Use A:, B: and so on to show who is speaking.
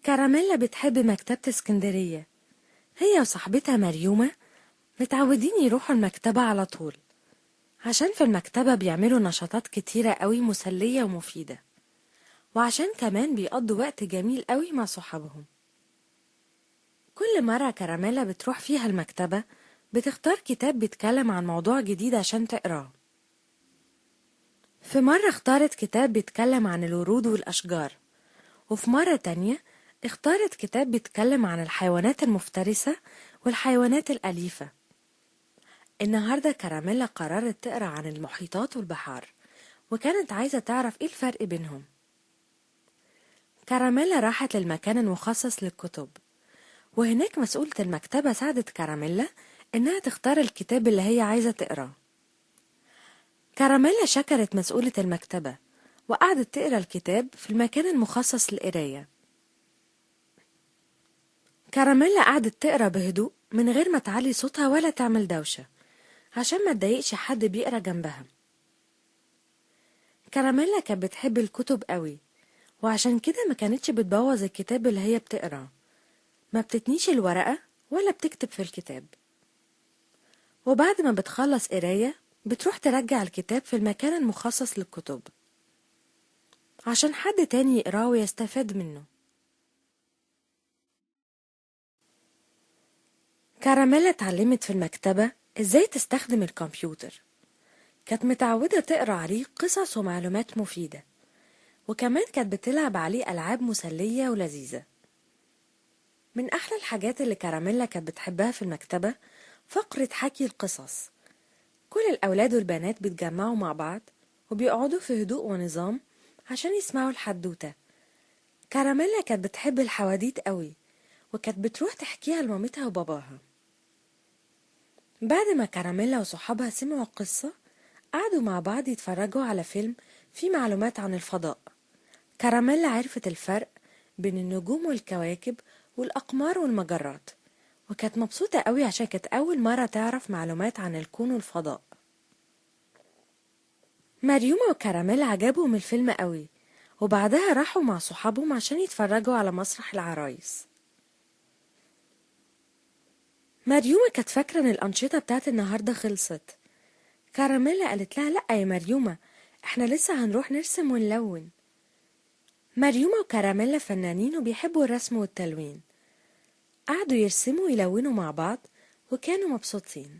A: كراميلا بتحب مكتبة اسكندرية. هي وصاحبتها مريومة متعودين يروحوا المكتبة على طول، عشان في المكتبة بيعملوا نشاطات كتيرة قوي مسلية ومفيدة، وعشان كمان بيقضوا وقت جميل قوي مع صحابهم. كل مرة كراميلا بتروح فيها المكتبة بتختار كتاب بيتكلم عن موضوع جديد عشان تقراه. في مرة اختارت كتاب بيتكلم عن الورود والأشجار، وفي مرة تانية اختارت كتاب بيتكلم عن الحيوانات المفترسة والحيوانات الأليفة. النهاردة كراميلا قررت تقرأ عن المحيطات والبحار، وكانت عايزة تعرف ايه الفرق بينهم. كراميلا راحت للمكان المخصص للكتب، وهناك مسؤولة المكتبة ساعدت كراميلا إنها تختار الكتاب اللي هي عايزة تقراه. كراميلا شكرت مسؤولة المكتبة وقعدت تقرا الكتاب في المكان المخصص للقراية. كراميلا قعدت تقرا بهدوء من غير ما تعلي صوتها ولا تعمل دوشة، عشان ما تضايقش حد بيقرا جنبها. كراميلا كانت بتحب الكتب قوي، وعشان كده ما كانتش بتبوظ الكتاب اللي هي بتقراه، ما بتتنيش الورقة ولا بتكتب في الكتاب. وبعد ما بتخلص قراية بتروح ترجع الكتاب في المكان المخصص للكتب عشان حد تاني يقراه ويستفاد منه. كراميلا اتعلمت في المكتبة ازاي تستخدم الكمبيوتر، كانت متعودة تقرا عليه قصص ومعلومات مفيدة، وكمان كانت بتلعب عليه ألعاب مسلية ولذيذة. من أحلى الحاجات اللي كراميلا كانت بتحبها في المكتبة فقرة حكي القصص. كل الأولاد والبنات بيتجمعوا مع بعض وبيقعدوا في هدوء ونظام عشان يسمعوا الحدوتة. كراميلا كانت بتحب الحواديت قوي، وكانت بتروح تحكيها لمامتها وباباها. بعد ما كراميلا وصحابها سمعوا القصة قعدوا مع بعض يتفرجوا على فيلم فيه معلومات عن الفضاء. كراميلا عرفت الفرق بين النجوم والكواكب والأقمار والمجرات، وكانت مبسوطة قوي عشان كانت أول مرة تعرف معلومات عن الكون والفضاء. مريومة وكراميلا عجبهم الفيلم قوي، وبعدها راحوا مع صحابهم عشان يتفرجوا على مسرح العرايس. مريومة كانت فاكرة ان الأنشطة بتاعت النهاردة خلصت. كراميلا قالت لها لأ يا مريومة، احنا لسه هنروح نرسم ونلون. مريومة وكراميلا فنانين وبيحبوا الرسم والتلوين، قعدوا يرسموا ويلونوا مع بعض وكانوا مبسوطين.